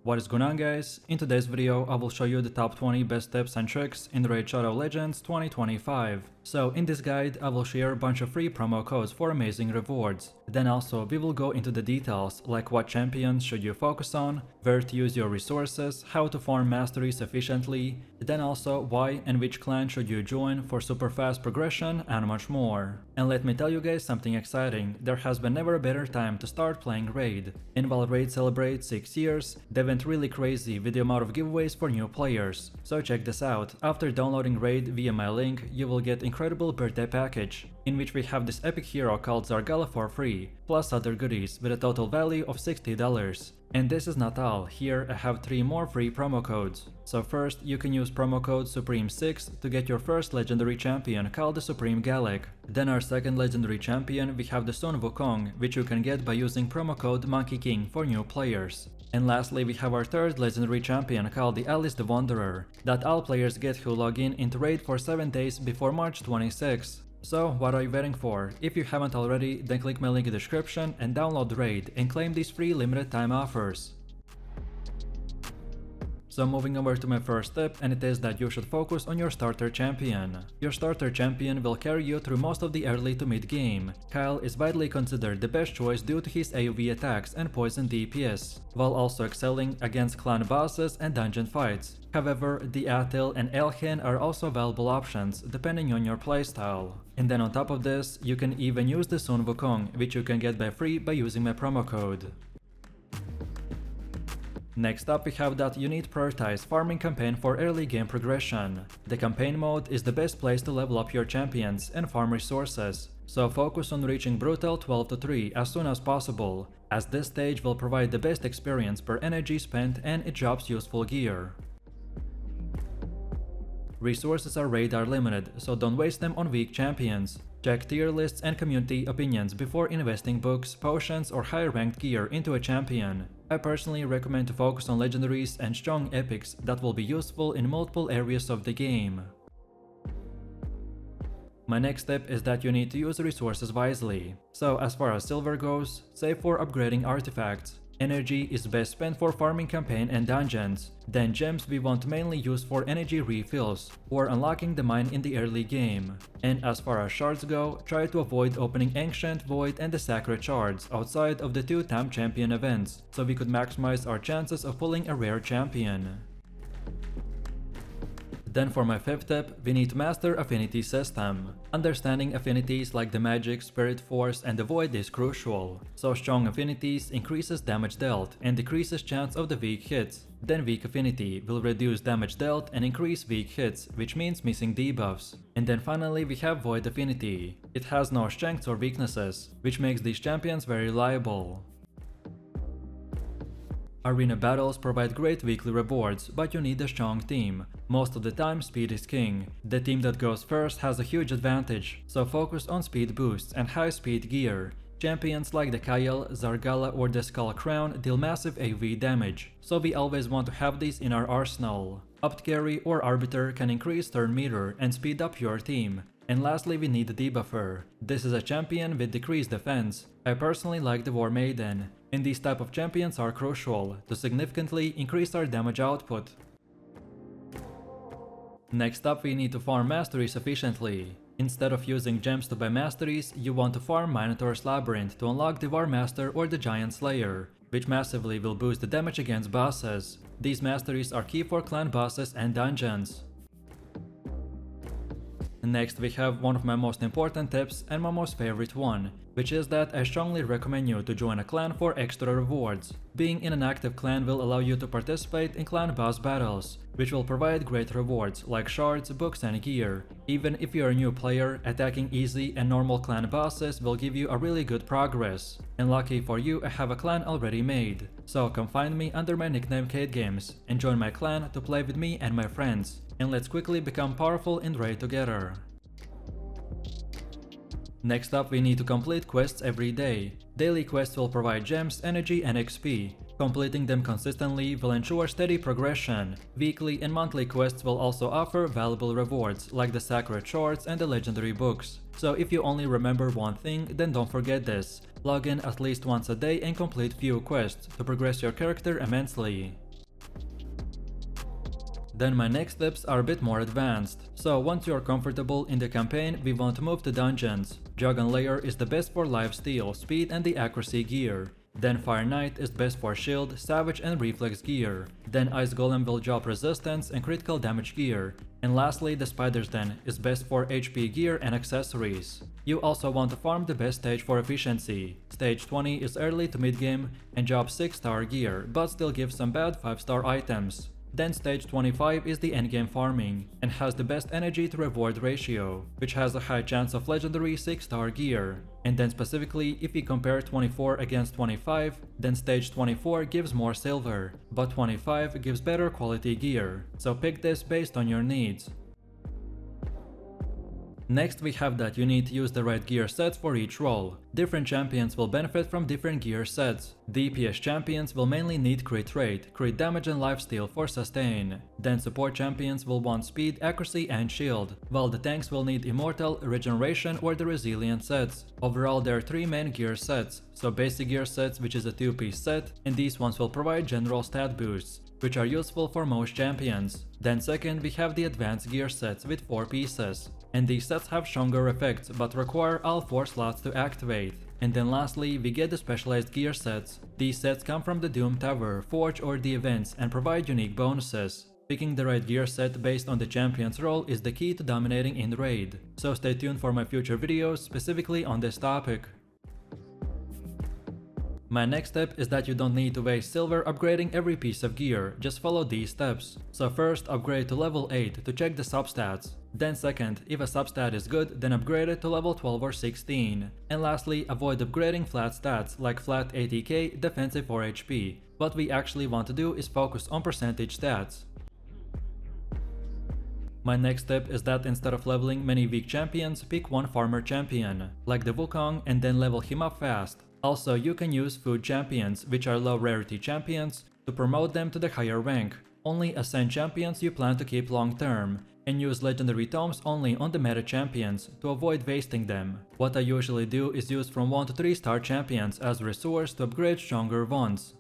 What is going on, guys? In today's video I will show you the top 20 best tips and tricks in Raid Shadow Legends 2025. So in this guide I will share a bunch of free promo codes for amazing rewards. Then also we will go into the details like what champions should you focus on, where to use your resources, how to farm masteries efficiently, then also why and which clan should you join for super fast progression and much more. And let me tell you guys something exciting, there has been never a better time to start playing Raid. And while Raid celebrates 6 years, they went really crazy with the amount of giveaways for new players. So check this out, after downloading Raid via my link, you will get incredible birthday package, in which we have this epic hero called Zargala for free, plus other goodies with a total value of $60. And this is not all, here I have 3 more free promo codes. So first, you can use promo code Supreme6 to get your first legendary champion called the Supreme Gallic. Then our second legendary champion we have the Sun Wukong, which you can get by using promo code Monkey King for new players. And lastly, we have our third legendary champion called the Alice the Wanderer, that all players get who log in into Raid for 7 days before March 26. So what are you waiting for? If you haven't already, then click my link in the description and download Raid and claim these free limited time offers. So moving over to my first tip, and it is that you should focus on your starter champion. Your starter champion will carry you through most of the early to mid game. Kyle is widely considered the best choice due to his AoE attacks and poison DPS, while also excelling against clan bosses and dungeon fights. However, the Atil and Elhen are also valuable options depending on your playstyle. And then on top of this, you can even use the Sun Wukong, which you can get by free by using my promo code. Next up we have that you need to prioritize farming campaign for early game progression. The campaign mode is the best place to level up your champions and farm resources, so focus on reaching brutal 12-3 as soon as possible, as this stage will provide the best experience per energy spent and it drops useful gear. Resources are radar limited, so don't waste them on weak champions. Check tier lists and community opinions before investing books, potions or higher ranked gear into a champion. I personally recommend to focus on legendaries and strong epics that will be useful in multiple areas of the game. My next tip is that you need to use resources wisely. So as far as silver goes, save for upgrading artifacts. Energy is best spent for farming campaign and dungeons. Then gems we want to mainly use for energy refills or unlocking the mine in the early game. And as far as shards go, try to avoid opening Ancient, Void and the Sacred shards outside of the 2 Tam champion events, so we could maximize our chances of pulling a rare champion. Then for my 5th tip, we need to master affinity system. Understanding affinities like the magic, spirit force and the void is crucial. So strong affinities increases damage dealt and decreases chance of the weak hits. Then weak affinity will reduce damage dealt and increase weak hits, which means missing debuffs. And then finally we have void affinity. It has no strengths or weaknesses, which makes these champions very reliable. Arena battles provide great weekly rewards, but you need a strong team. Most of the time speed is king. The team that goes first has a huge advantage, so focus on speed boosts and high speed gear. Champions like the Kyle, Zargala or the Skull Crown deal massive AoE damage, so we always want to have these in our arsenal. Up carry or arbiter can increase turn meter and speed up your team. And lastly we need the debuffer. This is a champion with decreased defense. I personally like the War Maiden, and these type of champions are crucial to significantly increase our damage output. Next up we need to farm masteries efficiently. Instead of using gems to buy masteries, you want to farm Minotaur's Labyrinth to unlock the War Master or the Giant Slayer, which massively will boost the damage against bosses. These masteries are key for clan bosses and dungeons. Next we have one of my most important tips and my most favorite one, which is that I strongly recommend you to join a clan for extra rewards. Being in an active clan will allow you to participate in clan boss battles, which will provide great rewards like shards, books and gear. Even if you're a new player, attacking easy and normal clan bosses will give you a really good progress. And lucky for you, I have a clan already made. So come find me under my nickname Kate Games and join my clan to play with me and my friends. And let's quickly become powerful in Raid together. Next up we need to complete quests every day. Daily quests will provide gems, energy and XP. Completing them consistently will ensure steady progression. Weekly and monthly quests will also offer valuable rewards like the Sacred Shards and the legendary books. So if you only remember one thing, then don't forget this. Log in at least once a day and complete few quests to progress your character immensely. Then my next tips are a bit more advanced. So once you are comfortable in the campaign, we want to move to dungeons. Dragon Lair is the best for lifesteal, speed and the accuracy gear. Then Fire Knight is best for shield, savage and reflex gear. Then Ice Golem will drop resistance and critical damage gear. And lastly, the Spider's Den is best for HP gear and accessories. You also want to farm the best stage for efficiency. Stage 20 is early to mid game and drops 6-star gear, but still gives some bad 5-star items. Then stage 25 is the endgame farming, and has the best energy to reward ratio, which has a high chance of legendary 6-star gear. And then specifically, if we compare 24 against 25, then stage 24 gives more silver, but 25 gives better quality gear, so pick this based on your needs. Next we have that you need to use the right gear sets for each role. Different champions will benefit from different gear sets. DPS champions will mainly need crit rate, crit damage and lifesteal for sustain. Then support champions will want speed, accuracy and shield, while the tanks will need immortal, regeneration or the resilient sets. Overall there are 3 main gear sets, so basic gear sets which is a 2-piece set, and these ones will provide general stat boosts, which are useful for most champions. Then second we have the advanced gear sets with 4 pieces. And these sets have stronger effects but require all 4 slots to activate. And then lastly we get the specialized gear sets. These sets come from the Doom Tower, Forge or the events and provide unique bonuses. Picking the right gear set based on the champion's role is the key to dominating in raid. So stay tuned for my future videos specifically on this topic. My next tip is that you don't need to waste silver upgrading every piece of gear, just follow these steps. So first, upgrade to level 8 to check the substats. Then second, if a substat is good, then upgrade it to level 12 or 16. And lastly, avoid upgrading flat stats like flat ATK, defensive or HP. What we actually want to do is focus on percentage stats. My next tip is that instead of leveling many weak champions, pick one farmer champion, like the Wukong, and then level him up fast. Also, you can use food champions, which are low rarity champions, to promote them to the higher rank. Only ascend champions you plan to keep long term, and use legendary tomes only on the meta champions to avoid wasting them. What I usually do is use from 1 to 3 star champions as resource to upgrade stronger ones.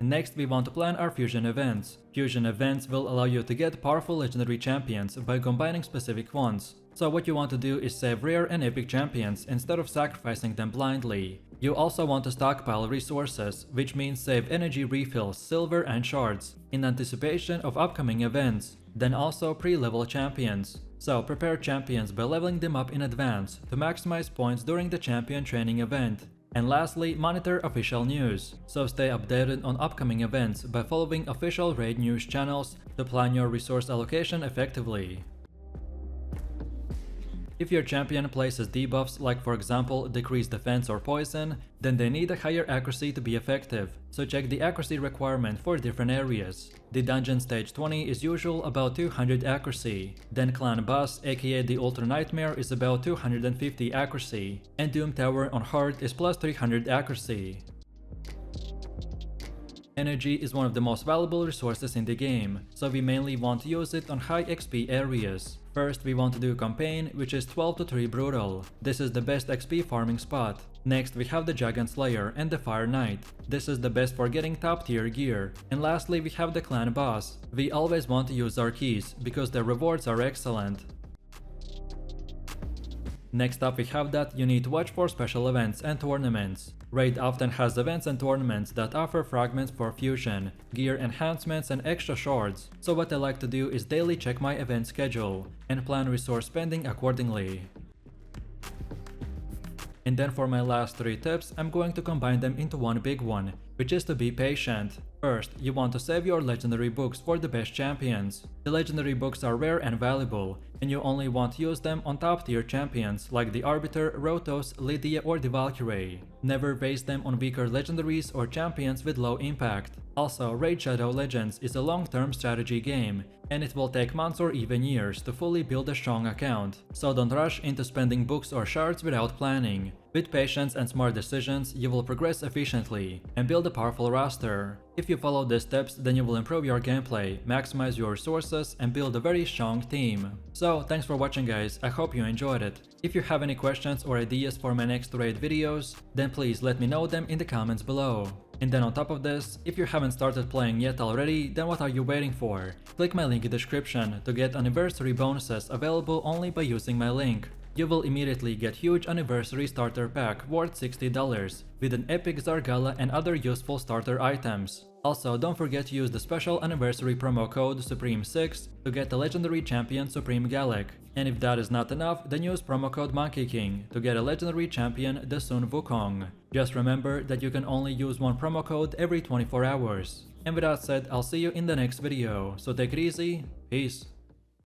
Next we want to plan our fusion events. Fusion events will allow you to get powerful legendary champions by combining specific ones. So what you want to do is save rare and epic champions instead of sacrificing them blindly. You also want to stockpile resources, which means save energy refills, silver and shards, in anticipation of upcoming events. Then also pre-level champions. So prepare champions by leveling them up in advance to maximize points during the champion training event. And lastly, monitor official news. So stay updated on upcoming events by following official raid news channels to plan your resource allocation effectively. If your champion places debuffs like for example decreased defense or poison, then they need a higher accuracy to be effective, so check the accuracy requirement for different areas. The dungeon stage 20 is usual about 200 accuracy, then clan boss aka the Ultra Nightmare is about 250 accuracy, and Doom Tower on hard is plus 300 accuracy. Energy is one of the most valuable resources in the game, so we mainly want to use it on high XP areas. First we want to do campaign, which is 12 to 3 brutal. This is the best XP farming spot. Next we have the Dragon Slayer and the Fire Knight. This is the best for getting top tier gear. And lastly we have the clan boss. We always want to use our keys, because their rewards are excellent. Next up we have that you need to watch for special events and tournaments. Raid often has events and tournaments that offer fragments for fusion, gear enhancements and extra shards, so what I like to do is daily check my event schedule and plan resource spending accordingly. And then for my last 3 tips, I'm going to combine them into one big one, which is to be patient. First, you want to save your legendary books for the best champions. The legendary books are rare and valuable, and you only want to use them on top tier champions like the Arbiter, Rotos, Lydia or the Valkyrie. Never waste them on weaker legendaries or champions with low impact. Also, Raid Shadow Legends is a long-term strategy game, and it will take months or even years to fully build a strong account, so don't rush into spending books or shards without planning. With patience and smart decisions, you will progress efficiently and build a powerful roster. If you follow these steps, then you will improve your gameplay, maximize your resources, and build a very strong team. So, thanks for watching guys, I hope you enjoyed it. If you have any questions or ideas for my next raid videos, then please let me know them in the comments below. And then on top of this, if you haven't started playing yet already, then what are you waiting for? Click my link in the description to get anniversary bonuses available only by using my link. You will immediately get huge anniversary starter pack worth $60 with an epic Zargala and other useful starter items. Also, don't forget to use the special anniversary promo code Supreme6 to get the legendary champion Supreme Gallic. And if that is not enough, then use promo code Monkey King to get a legendary champion the Sun Wukong. Just remember that you can only use one promo code every 24 hours. And with that said, I'll see you in the next video, so take it easy, peace.